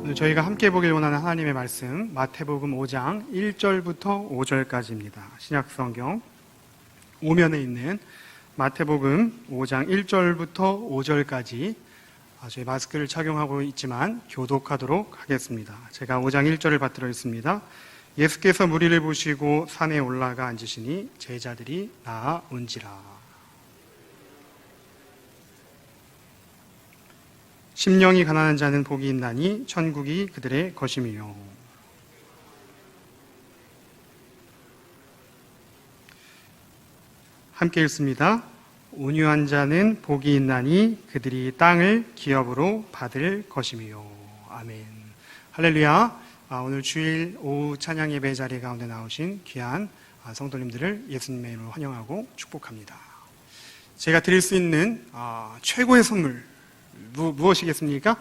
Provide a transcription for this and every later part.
오늘 저희가 함께 보길 원하는 하나님의 말씀 마태복음 5장 1절부터 5절까지입니다. 신약성경 오면에 있는 마태복음 5장 1절부터 5절까지 저희 마스크를 착용하고 있지만 교독하도록 하겠습니다. 제가 5장 1절을 받들어 있습니다. 예수께서 무리를 보시고 산에 올라가 앉으시니 제자들이 나아온지라. 심령이 가난한 자는 복이 있나니 천국이 그들의 것임이요. 함께 읽습니다. 온유한 자는 복이 있나니 그들이 땅을 기업으로 받을 것임이요. 아멘. 할렐루야. 오늘 주일 오후 찬양 예배 자리 가운데 나오신 귀한 성도님들을 예수님의 이름으로 환영하고 축복합니다. 제가 드릴 수 있는 최고의 선물 무엇이겠습니까?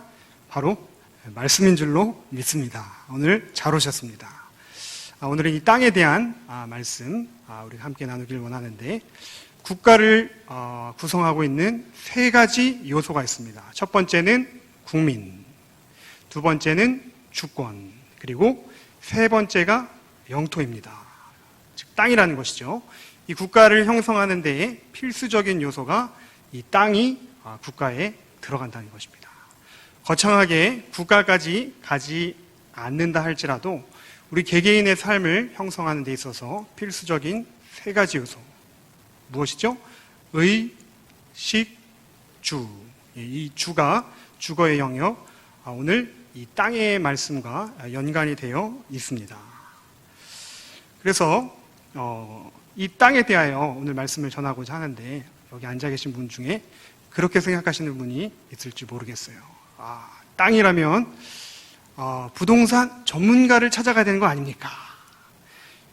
바로 말씀인 줄로 믿습니다. 오늘 잘 오셨습니다. 오늘은 이 땅에 대한 말씀 우리가 함께 나누길 원하는데, 국가를 구성하고 있는 세 가지 요소가 있습니다. 첫 번째는 국민, 두 번째는 주권, 그리고 세 번째가 영토입니다. 즉 땅이라는 것이죠. 이 국가를 형성하는 데에 필수적인 요소가 이 땅이 국가에 들어간다는 것입니다. 거창하게 국가까지 가지 않는다 할지라도 우리 개개인의 삶을 형성하는 데 있어서 필수적인 세 가지 요소, 무엇이죠? 의, 식, 주. 이 주가 주거의 영역, 오늘 이 땅의 말씀과 연관이 되어 있습니다. 그래서 이 땅에 대하여 오늘 말씀을 전하고자 하는데, 여기 앉아 계신 분 중에 그렇게 생각하시는 분이 있을지 모르겠어요. 땅이라면 부동산 전문가를 찾아가야 되는 거 아닙니까?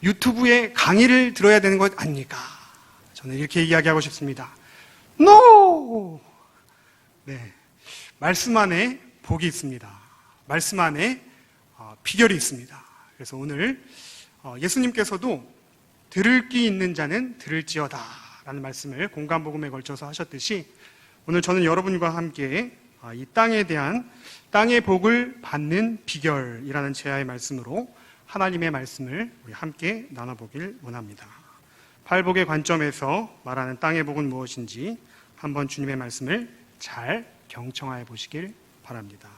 유튜브에 강의를 들어야 되는 것 아닙니까? 저는 이렇게 이야기하고 싶습니다. NO! 네, 말씀 안에 복이 있습니다. 말씀 안에 비결이 있습니다. 그래서 오늘 예수님께서도 들을 귀 있는 자는 들을지어다 라는 말씀을 공간복음에 걸쳐서 하셨듯이, 오늘 저는 여러분과 함께 이 땅에 대한 땅의 복을 받는 비결이라는 제야의 말씀으로 하나님의 말씀을 우리 함께 나눠보길 원합니다. 팔복의 관점에서 말하는 땅의 복은 무엇인지 한번 주님의 말씀을 잘 경청하여 보시길 바랍니다.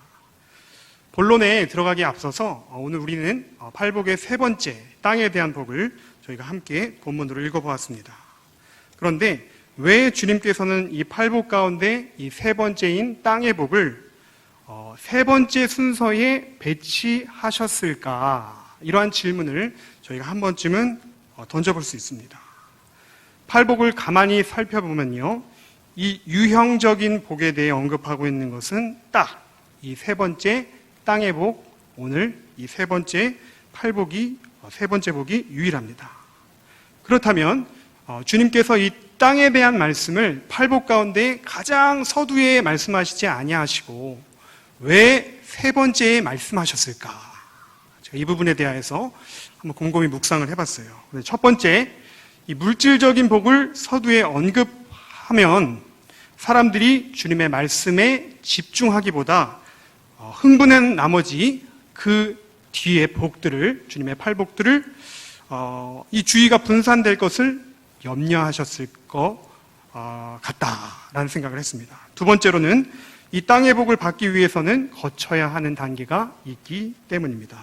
본론에 들어가기에 앞서서 오늘 우리는 팔복의 세 번째 땅에 대한 복을 저희가 함께 본문으로 읽어보았습니다. 그런데 왜 주님께서는 이 팔복 가운데 이 세 번째인 땅의 복을 세 번째 순서에 배치하셨을까? 이러한 질문을 저희가 한 번쯤은 던져볼 수 있습니다. 팔복을 가만히 살펴보면요, 이 유형적인 복에 대해 언급하고 있는 것은 딱 이 세 번째 땅의 복, 오늘 이 세 번째 팔복이, 세 번째 복이 유일합니다. 그렇다면 주님께서 이 땅에 대한 말씀을 팔복 가운데 가장 서두에 말씀하시지 아니하시고 왜 세 번째에 말씀하셨을까? 제가 이 부분에 대해서 한번 곰곰이 묵상을 해봤어요. 첫 번째, 이 물질적인 복을 서두에 언급하면 사람들이 주님의 말씀에 집중하기보다 흥분한 나머지 그 뒤에 복들을, 주님의 팔복들을 이 주의가 분산될 것을 염려하셨을 것 같다라는 생각을 했습니다. 두 번째로는 이 땅의 복을 받기 위해서는 거쳐야 하는 단계가 있기 때문입니다.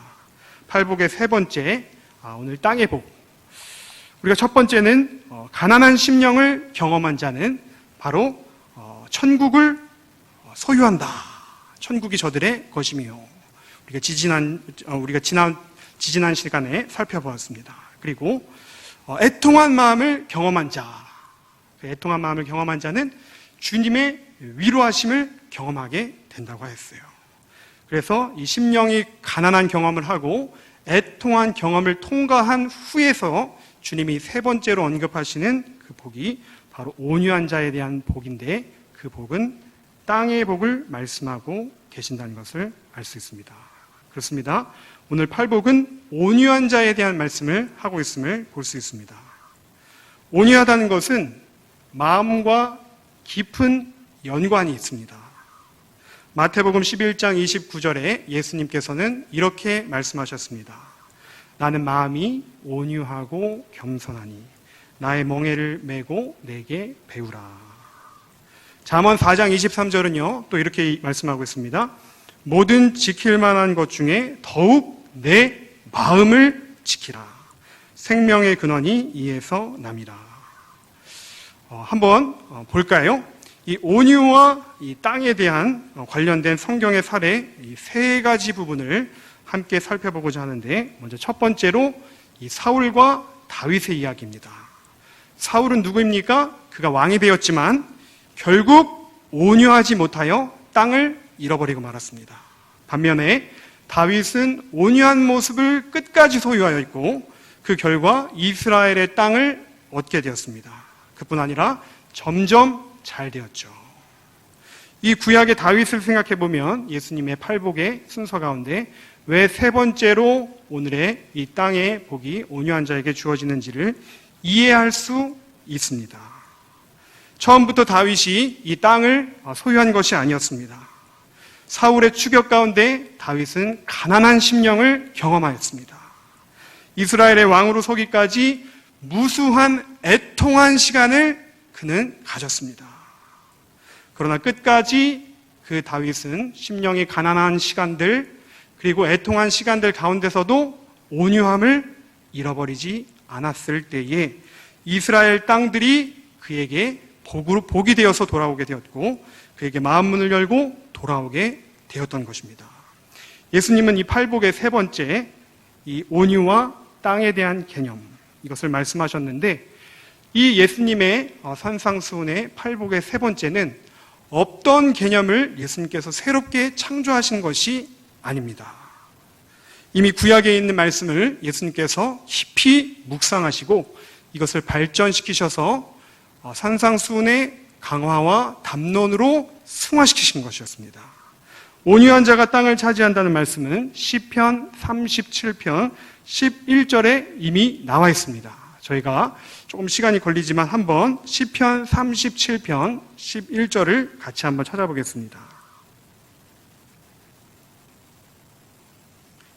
팔복의 세 번째, 오늘 땅의 복. 우리가 첫 번째는 가난한 심령을 경험한 자는 바로 천국을 소유한다. 천국이 저들의 것이며, 우리가 지지난 시간에 살펴보았습니다. 그리고 애통한 마음을 경험한 자, 애통한 마음을 경험한 자는 주님의 위로하심을 경험하게 된다고 했어요. 그래서 이 심령이 가난한 경험을 하고 애통한 경험을 통과한 후에서 주님이 세 번째로 언급하시는 그 복이 바로 온유한 자에 대한 복인데, 그 복은 땅의 복을 말씀하고 계신다는 것을 알 수 있습니다. 그렇습니다. 오늘 팔복은 온유한 자에 대한 말씀을 하고 있음을 볼 수 있습니다. 온유하다는 것은 마음과 깊은 연관이 있습니다. 마태복음 11장 29절에 예수님께서는 이렇게 말씀하셨습니다. 나는 마음이 온유하고 겸손하니 나의 멍에를 메고 내게 배우라. 잠언 4장 23절은요, 또 이렇게 말씀하고 있습니다. 모든 지킬 만한 것 중에 더욱 내 마음을 지키라. 생명의 근원이 이에서 남이라. 한번 볼까요? 이 온유와 이 땅에 대한 관련된 성경의 사례 이 세 가지 부분을 함께 살펴보고자 하는데, 먼저 첫 번째로 이 사울과 다윗의 이야기입니다. 사울은 누구입니까? 그가 왕이 되었지만 결국 온유하지 못하여 땅을 잃어버리고 말았습니다. 반면에 다윗은 온유한 모습을 끝까지 소유하여 있고 그 결과 이스라엘의 땅을 얻게 되었습니다. 그뿐 아니라 점점 잘 되었죠. 이 구약의 다윗을 생각해 보면 예수님의 팔복의 순서 가운데 왜 세 번째로 오늘의 이 땅의 복이 온유한 자에게 주어지는지를 이해할 수 있습니다. 처음부터 다윗이 이 땅을 소유한 것이 아니었습니다. 사울의 추격 가운데 다윗은 가난한 심령을 경험하였습니다. 이스라엘의 왕으로 서기까지 무수한 애통한 시간을 그는 가졌습니다. 그러나 끝까지 그 다윗은 심령이 가난한 시간들, 그리고 애통한 시간들 가운데서도 온유함을 잃어버리지 않았을 때에 이스라엘 땅들이 그에게 복이 되어서 돌아오게 되었고 그에게 마음 문을 열고 돌아오게 되었던 것입니다. 예수님은 이 팔복의 세 번째, 이 온유와 땅에 대한 개념, 이것을 말씀하셨는데, 이 예수님의 산상수훈의 팔복의 세 번째는 없던 개념을 예수님께서 새롭게 창조하신 것이 아닙니다. 이미 구약에 있는 말씀을 예수님께서 깊이 묵상하시고 이것을 발전시키셔서 산상수훈의 강화와 담론으로 승화시키신 것이었습니다. 온유한 자가 땅을 차지한다는 말씀은 시편 37편 11절에 이미 나와 있습니다. 저희가 조금 시간이 걸리지만 한번 시편 37편 11절을 같이 한번 찾아보겠습니다.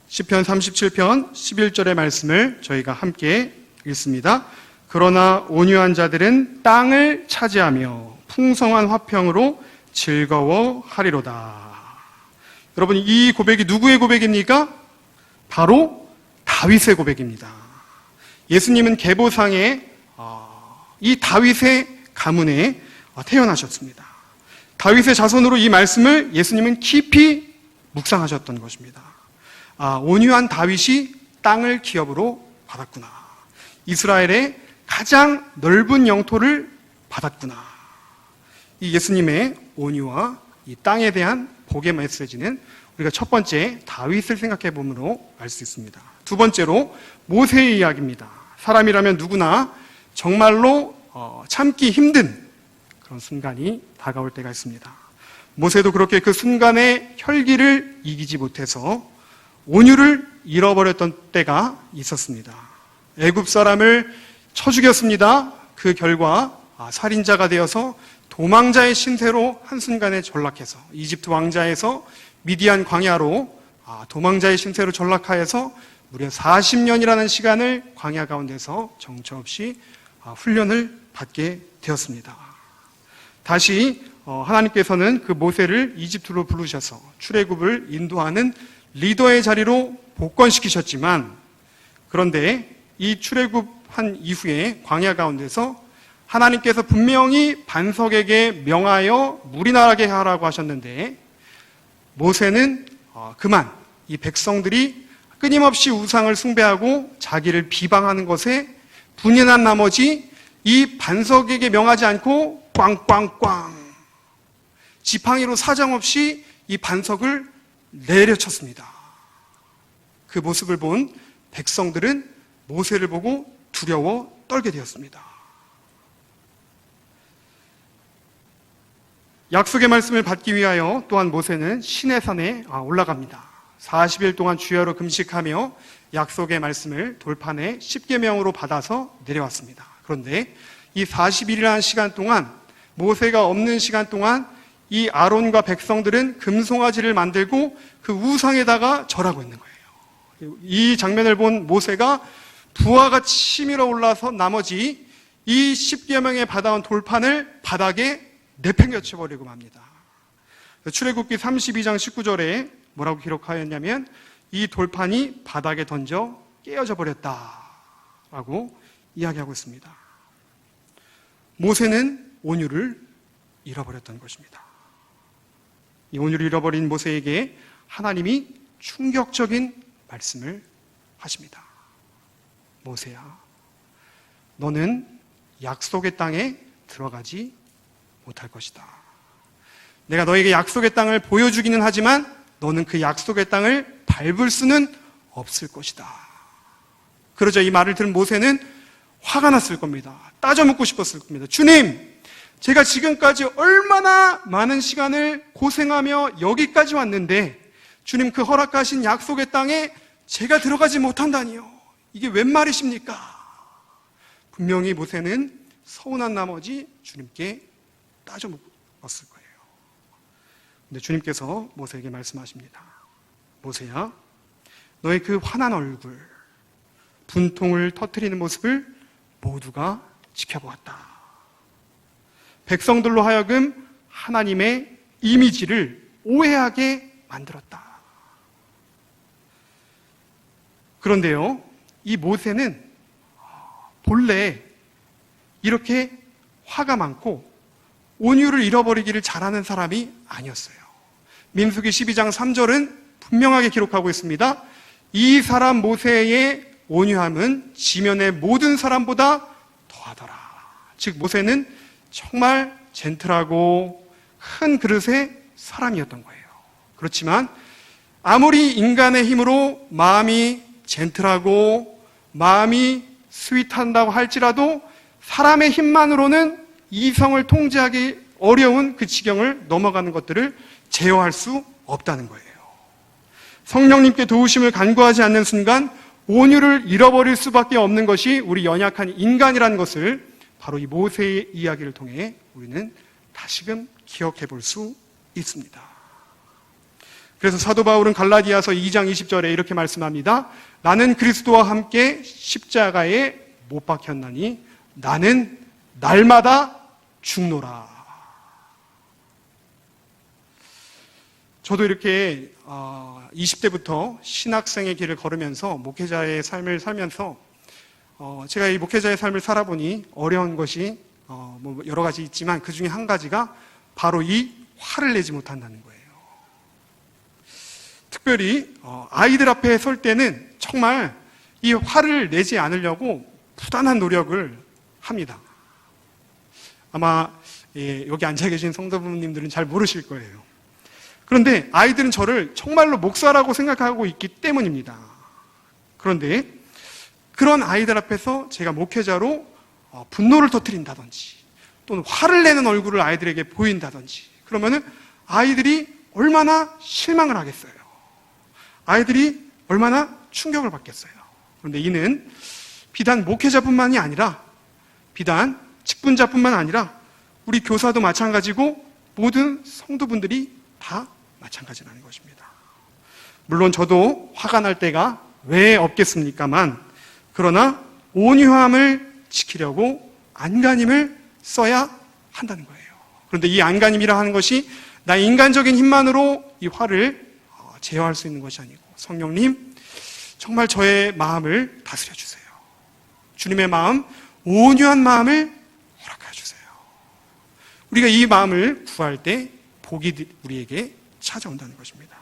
시편 37편 11절의 말씀을 저희가 함께 읽습니다. 그러나 온유한 자들은 땅을 차지하며 풍성한 화평으로 즐거워하리로다. 여러분, 이 고백이 누구의 고백입니까? 바로 다윗의 고백입니다. 예수님은 계보상에 이 다윗의 가문에 태어나셨습니다. 다윗의 자손으로 이 말씀을 예수님은 깊이 묵상하셨던 것입니다. 온유한 다윗이 땅을 기업으로 받았구나. 이스라엘의 가장 넓은 영토를 받았구나. 이 예수님의 온유와 이 땅에 대한 복의 메시지는 우리가 첫 번째 다윗을 생각해 보므로 알 수 있습니다. 두 번째로 모세의 이야기입니다. 사람이라면 누구나 정말로 참기 힘든 그런 순간이 다가올 때가 있습니다. 모세도 그렇게 그 순간의 혈기를 이기지 못해서 온유를 잃어버렸던 때가 있었습니다. 애굽 사람을 쳐 죽였습니다. 그 결과 살인자가 되어서 도망자의 신세로 한순간에 전락해서 이집트 왕자에서 미디안 광야로 도망자의 신세로 전락하여서 무려 40년이라는 시간을 광야 가운데서 정처 없이 훈련을 받게 되었습니다. 다시 하나님께서는 그 모세를 이집트로 부르셔서 출애굽을 인도하는 리더의 자리로 복권시키셨지만, 그런데 이 출애굽한 이후에 광야 가운데서 하나님께서 분명히 반석에게 명하여 물이 나게 하라고 하셨는데 모세는 그만 이 백성들이 끊임없이 우상을 숭배하고 자기를 비방하는 것에 분이 난 나머지 이 반석에게 명하지 않고 꽝꽝꽝 지팡이로 사정없이 이 반석을 내려쳤습니다. 그 모습을 본 백성들은 모세를 보고 두려워 떨게 되었습니다. 약속의 말씀을 받기 위하여 또한 모세는 시내산에 올라갑니다. 40일 동안 주야로 금식하며 약속의 말씀을 돌판에 십계명으로 받아서 내려왔습니다. 그런데 이 40일이라는 시간 동안, 모세가 없는 시간 동안 이 아론과 백성들은 금송아지를 만들고 그 우상에다가 절하고 있는 거예요. 이 장면을 본 모세가 부하가 치밀어 올라서 나머지 이 10계명에 받아온 돌판을 바닥에 내팽개쳐 버리고 맙니다. 출애굽기 32장 19절에 뭐라고 기록하였냐면 이 돌판이 바닥에 던져 깨어져 버렸다라고 이야기하고 있습니다. 모세는 온유를 잃어버렸던 것입니다. 이 온유를 잃어버린 모세에게 하나님이 충격적인 말씀을 하십니다. 모세야, 너는 약속의 땅에 들어가지 못할 것이다. 내가 너에게 약속의 땅을 보여주기는 하지만 너는 그 약속의 땅을 밟을 수는 없을 것이다. 그러자 이 말을 들은 모세는 화가 났을 겁니다. 따져 묻고 싶었을 겁니다. 주님, 제가 지금까지 얼마나 많은 시간을 고생하며 여기까지 왔는데 주님 그 허락하신 약속의 땅에 제가 들어가지 못한다니요. 이게 웬 말이십니까? 분명히 모세는 서운한 나머지 주님께 따져 묻었을 거예요. 근데 주님께서 모세에게 말씀하십니다. 모세야, 너의 그 환한 얼굴, 분통을 터뜨리는 모습을 모두가 지켜보았다. 백성들로 하여금 하나님의 이미지를 오해하게 만들었다. 그런데요, 이 모세는 본래 이렇게 화가 많고 온유를 잃어버리기를 잘하는 사람이 아니었어요. 민수기 12장 3절은 분명하게 기록하고 있습니다. 이 사람 모세의 온유함은 지면의 모든 사람보다 더하더라. 즉 모세는 정말 젠틀하고 큰 그릇의 사람이었던 거예요. 그렇지만 아무리 인간의 힘으로 마음이 젠틀하고 마음이 스윗한다고 할지라도 사람의 힘만으로는 이성을 통제하기 어려운 그 지경을 넘어가는 것들을 제어할 수 없다는 거예요. 성령님께 도우심을 간구하지 않는 순간 온유를 잃어버릴 수밖에 없는 것이 우리 연약한 인간이라는 것을 바로 이 모세의 이야기를 통해 우리는 다시금 기억해 볼 수 있습니다. 그래서 사도 바울은 갈라디아서 2장 20절에 이렇게 말씀합니다. 나는 그리스도와 함께 십자가에 못 박혔나니 나는 날마다 죽노라. 저도 이렇게 20대부터 신학생의 길을 걸으면서 목회자의 삶을 살면서 제가 이 목회자의 삶을 살아보니 어려운 것이 뭐 여러 가지 있지만 그 중에 한 가지가 바로 이 화를 내지 못한다는 거예요. 특별히 아이들 앞에 설 때는 정말 이 화를 내지 않으려고 부단한 노력을 합니다. 아마 여기 앉아 계신 성도부님들은 잘 모르실 거예요. 그런데 아이들은 저를 정말로 목사라고 생각하고 있기 때문입니다. 그런데 그런 아이들 앞에서 제가 목회자로 분노를 터뜨린다든지 또는 화를 내는 얼굴을 아이들에게 보인다든지 그러면은 아이들이 얼마나 실망을 하겠어요. 아이들이 얼마나 충격을 받겠어요. 그런데 이는 비단 목회자뿐만이 아니라 비단 직분자뿐만 아니라 우리 교사도 마찬가지고 모든 성도분들이 다 마찬가지라는 것입니다. 물론 저도 화가 날 때가 왜 없겠습니까만 그러나 온유함을 지키려고 안간힘을 써야 한다는 거예요. 그런데 이 안간힘이라 하는 것이 나의 인간적인 힘만으로 이 화를 제어할 수 있는 것이 아니고 성령님 정말 저의 마음을 다스려 주세요. 주님의 마음, 온유한 마음을 허락해 주세요. 우리가 이 마음을 구할 때 복이 우리에게 찾아온다는 것입니다.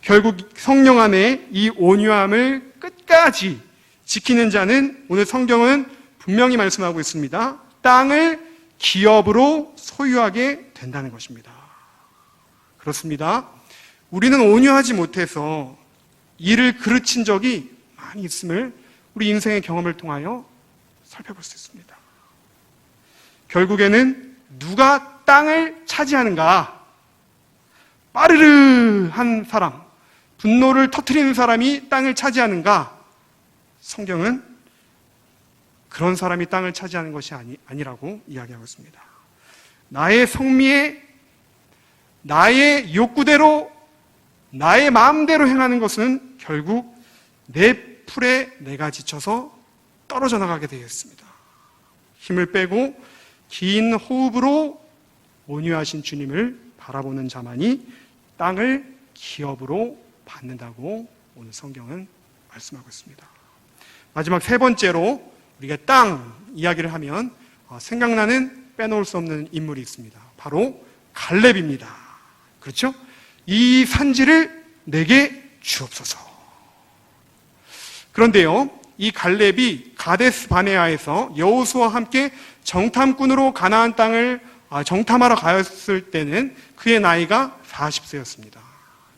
결국 성령 안에 이 온유함을 끝까지 지키는 자는 오늘 성경은 분명히 말씀하고 있습니다. 땅을 기업으로 소유하게 된다는 것입니다. 그렇습니다. 우리는 온유하지 못해서 이를 그르친 적이 많이 있음을 우리 인생의 경험을 통하여 살펴볼 수 있습니다. 결국에는 누가 땅을 차지하는가? 빠르르 한 사람, 분노를 터뜨리는 사람이 땅을 차지하는가? 성경은 그런 사람이 땅을 차지하는 것이 아니라고 이야기하고 있습니다. 나의 성미에 나의 욕구대로, 나의 마음대로 행하는 것은 결국 내 풀에 내가 지쳐서 떨어져 나가게 되겠습니다. 힘을 빼고 긴 호흡으로 온유하신 주님을 바라보는 자만이 땅을 기업으로 받는다고 오늘 성경은 말씀하고 있습니다. 마지막 세 번째로 우리가 땅 이야기를 하면 생각나는 빼놓을 수 없는 인물이 있습니다. 바로 갈렙입니다. 그렇죠? 이 산지를 내게 주옵소서. 그런데요, 이 갈렙이 가데스 바네아에서 여호수아와 함께 정탐꾼으로 가나안 땅을 정탐하러 가였을 때는 그의 나이가 40세였습니다.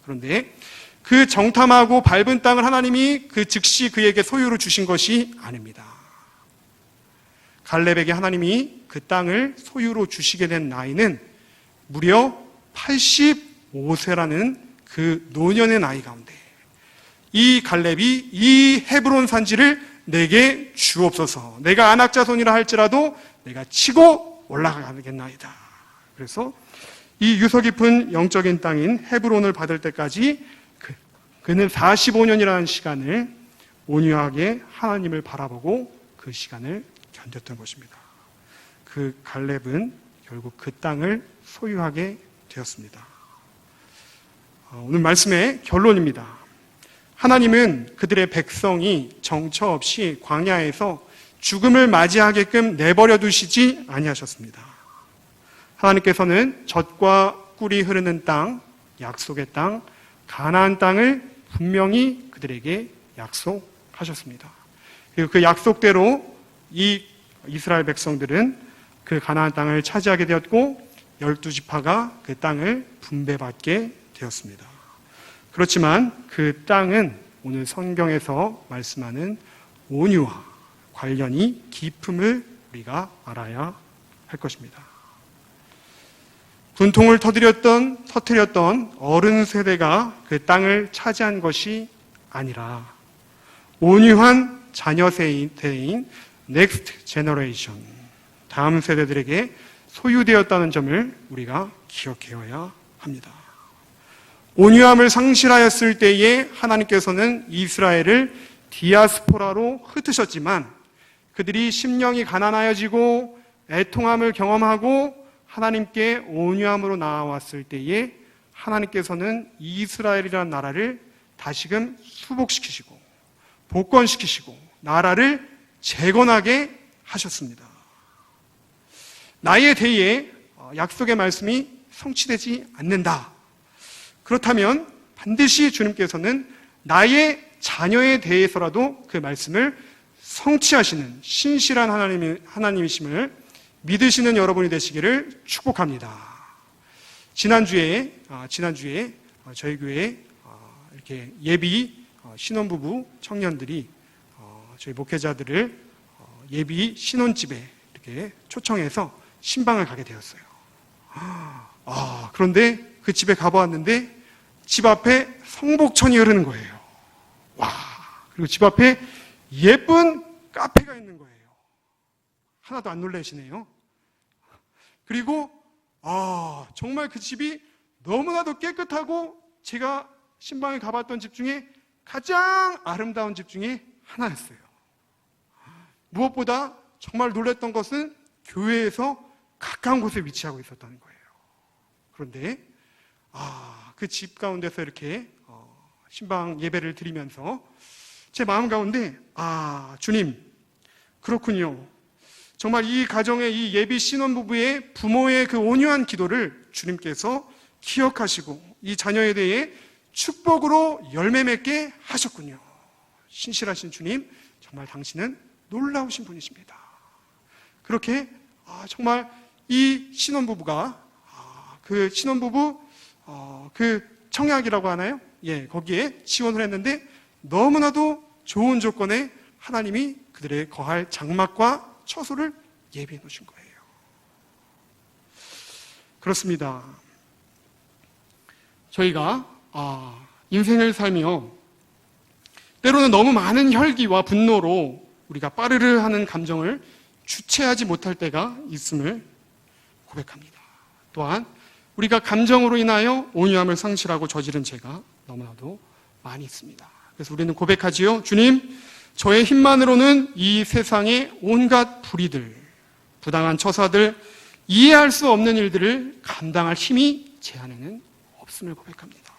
그런데 그 정탐하고 밟은 땅을 하나님이 그 즉시 그에게 소유로 주신 것이 아닙니다. 갈렙에게 하나님이 그 땅을 소유로 주시게 된 나이는 무려 85세라는 그 노년의 나이 가운데 이 갈렙이 이 헤브론 산지를 내게 주옵소서. 내가 안악자손이라 할지라도 내가 치고 올라가겠나이다. 그래서 이 유서 깊은 영적인 땅인 헤브론을 받을 때까지 그는 45년이라는 시간을 온유하게 하나님을 바라보고 그 시간을 견뎠던 것입니다. 그 갈렙은 결국 그 땅을 소유하게 되었습니다. 오늘 말씀의 결론입니다. 하나님은 그들의 백성이 정처 없이 광야에서 죽음을 맞이하게끔 내버려 두시지 아니하셨습니다. 하나님께서는 젖과 꿀이 흐르는 땅, 약속의 땅, 가나안 땅을 분명히 그들에게 약속하셨습니다. 그리고 그 약속대로 이 이스라엘 백성들은 그 가나안 땅을 차지하게 되었고 12지파가 그 땅을 분배받게 되었습니다. 그렇지만 그 땅은 오늘 성경에서 말씀하는 온유와 관련이 깊음을 우리가 알아야 할 것입니다. 분통을 터뜨렸던 어른 세대가 그 땅을 차지한 것이 아니라 온유한 자녀 세대인 넥스트 제너레이션, 다음 세대들에게 소유되었다는 점을 우리가 기억해야 합니다. 온유함을 상실하였을 때에 하나님께서는 이스라엘을 디아스포라로 흩으셨지만 그들이 심령이 가난하여지고 애통함을 경험하고 하나님께 온유함으로 나아왔을 때에 하나님께서는 이스라엘이라는 나라를 다시금 수복시키시고 복권시키시고 나라를 재건하게 하셨습니다. 나의 대에 약속의 말씀이 성취되지 않는다. 그렇다면 반드시 주님께서는 나의 자녀에 대해서라도 그 말씀을 성취하시는 신실한 하나님이심을 믿으시는 여러분이 되시기를 축복합니다. 지난주에 저희 교회에 이렇게 예비 신혼부부 청년들이 저희 목회자들을 예비 신혼집에 이렇게 초청해서 신방을 가게 되었어요. 그런데 그 집에 가보았는데 집 앞에 성복천이 흐르는 거예요. 그리고 집 앞에 예쁜 카페가 있는 거예요. 하나도 안 놀라시네요. 그리고 정말 그 집이 너무나도 깨끗하고 제가 신방에 가봤던 집 중에 가장 아름다운 집 중에 하나였어요. 무엇보다 정말 놀랐던 것은 교회에서 가까운 곳에 위치하고 있었다는 거예요. 그런데 그 집 가운데서 이렇게 신방 예배를 드리면서 제 마음 가운데 주님, 그렇군요. 정말 이 가정의 이 예비 신혼부부의 부모의 그 온유한 기도를 주님께서 기억하시고 이 자녀에 대해 축복으로 열매 맺게 하셨군요. 신실하신 주님, 정말 당신은 놀라우신 분이십니다. 그렇게 정말 이 신혼부부가 그 신혼부부 그 청약이라고 하나요? 거기에 지원을 했는데 너무나도 좋은 조건에 하나님이 그들의 거할 장막과 처소를 예비해 놓으신 거예요. 그렇습니다. 저희가 인생을 살며 때로는 너무 많은 혈기와 분노로 우리가 빠르르 하는 감정을 주체하지 못할 때가 있음을 고백합니다. 또한 우리가 감정으로 인하여 온유함을 상실하고 저지른 죄가 너무나도 많이 있습니다. 그래서 우리는 고백하지요. 주님, 저의 힘만으로는 이 세상의 온갖 불의들, 부당한 처사들, 이해할 수 없는 일들을 감당할 힘이 제 안에는 없음을 고백합니다.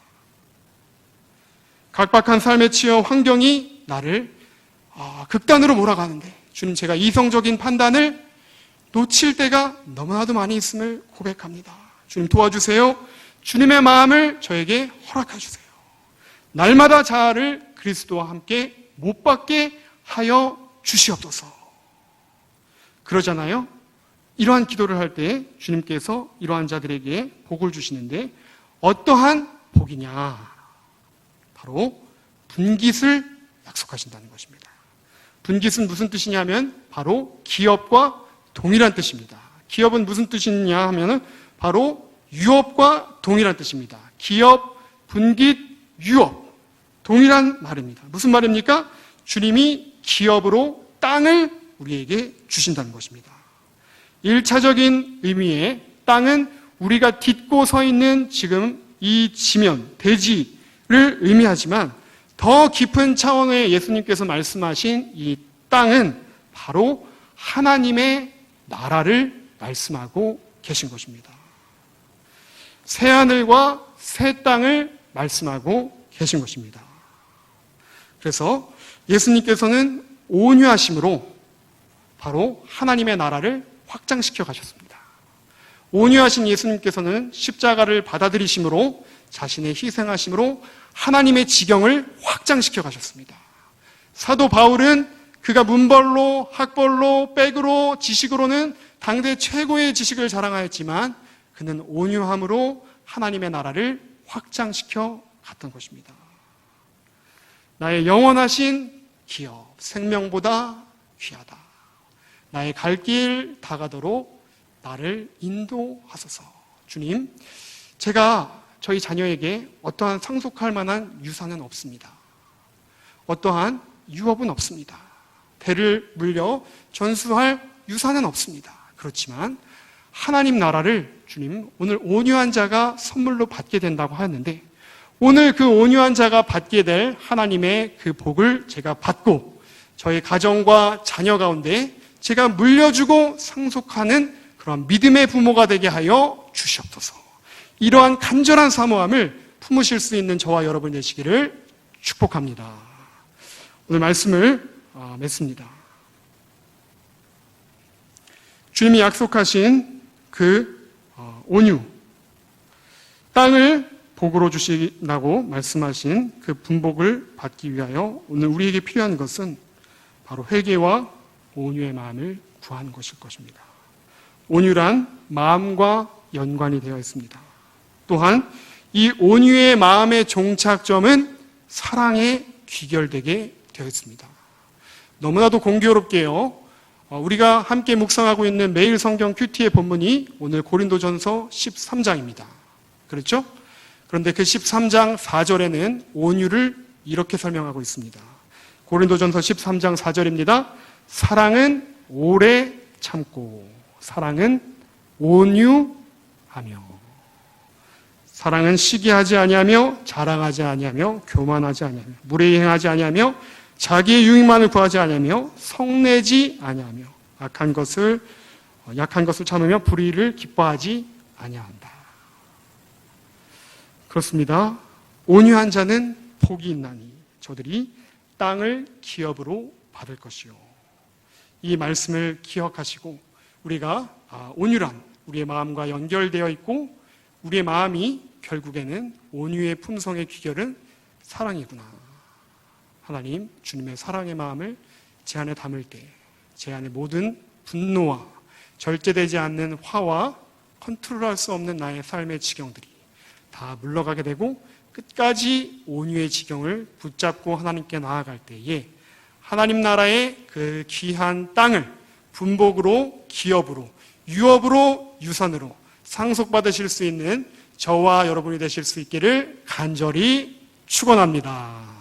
각박한 삶에 치여 환경이 나를 극단으로 몰아가는데 주님, 제가 이성적인 판단을 놓칠 때가 너무나도 많이 있음을 고백합니다. 주님 도와주세요. 주님의 마음을 저에게 허락해 주세요. 날마다 자아를 그리스도와 함께 못 받게 하여 주시옵소서. 그러잖아요. 이러한 기도를 할 때 주님께서 이러한 자들에게 복을 주시는데 어떠한 복이냐? 바로 분깃을 약속하신다는 것입니다. 분깃은 무슨 뜻이냐면 바로 기업과 동일한 뜻입니다. 기업은 무슨 뜻이냐 하면은 바로 유업과 동일한 뜻입니다. 기업, 분깃, 유업. 동일한 말입니다. 무슨 말입니까? 주님이 기업으로 땅을 우리에게 주신다는 것입니다. 1차적인 의미의 땅은 우리가 딛고 서 있는 지금 이 지면, 대지를 의미하지만 더 깊은 차원의 예수님께서 말씀하신 이 땅은 바로 하나님의 나라를 말씀하고 계신 것입니다. 새하늘과 새 땅을 말씀하고 계신 것입니다. 그래서 예수님께서는 온유하심으로 바로 하나님의 나라를 확장시켜 가셨습니다. 온유하신 예수님께서는 십자가를 받아들이심으로 자신의 희생하심으로 하나님의 지경을 확장시켜 가셨습니다. 사도 바울은 그가 문벌로, 학벌로, 백으로, 지식으로는 당대 최고의 지식을 자랑하였지만 그는 온유함으로 하나님의 나라를 확장시켜 갔던 것입니다. 나의 영원하신 기업, 생명보다 귀하다. 나의 갈 길 다가도록 나를 인도하소서. 주님, 제가 저희 자녀에게 어떠한 상속할 만한 유산은 없습니다. 어떠한 유업은 없습니다. 대를 물려 전수할 유산은 없습니다. 그렇지만 하나님 나라를 주님, 오늘 온유한 자가 선물로 받게 된다고 하였는데 오늘 그 온유한 자가 받게 될 하나님의 그 복을 제가 받고 저희 가정과 자녀 가운데 제가 물려주고 상속하는 그런 믿음의 부모가 되게 하여 주시옵소서. 이러한 간절한 사모함을 품으실 수 있는 저와 여러분 되시기를 축복합니다. 오늘 말씀을 맺습니다. 주님이 약속하신 그 온유, 땅을 복으로 주신다고 말씀하신 그 분복을 받기 위하여 오늘 우리에게 필요한 것은 바로 회개와 온유의 마음을 구하는 것일 것입니다. 온유란 마음과 연관이 되어 있습니다. 또한 이 온유의 마음의 종착점은 사랑에 귀결되게 되어 있습니다. 너무나도 공교롭게요. 우리가 함께 묵상하고 있는 매일 성경 큐티의 본문이 오늘 고린도전서 13장입니다. 그렇죠? 그런데 그 13장 4절에는 온유를 이렇게 설명하고 있습니다. 고린도전서 13장 4절입니다. 사랑은 오래 참고 사랑은 온유하며 사랑은 시기하지 아니하며 자랑하지 아니하며 교만하지 아니하며 무례히 행하지 아니하며 자기의 유익만을 구하지 아니하며 성내지 아니하며 약한 것을 참으며 불의를 기뻐하지 아니한다. 그렇습니다. 온유한 자는 복이 있나니 저들이 땅을 기업으로 받을 것이요. 이 말씀을 기억하시고 우리가 온유란 우리의 마음과 연결되어 있고 우리의 마음이 결국에는 온유의 품성의 귀결은 사랑이구나. 하나님, 주님의 사랑의 마음을 제 안에 담을 때 제 안에 모든 분노와 절제되지 않는 화와 컨트롤할 수 없는 나의 삶의 지경들이 다 물러가게 되고 끝까지 온유의 지경을 붙잡고 하나님께 나아갈 때에 하나님 나라의 그 귀한 땅을 분복으로, 기업으로, 유업으로, 유산으로 상속받으실 수 있는 저와 여러분이 되실 수 있기를 간절히 축원합니다.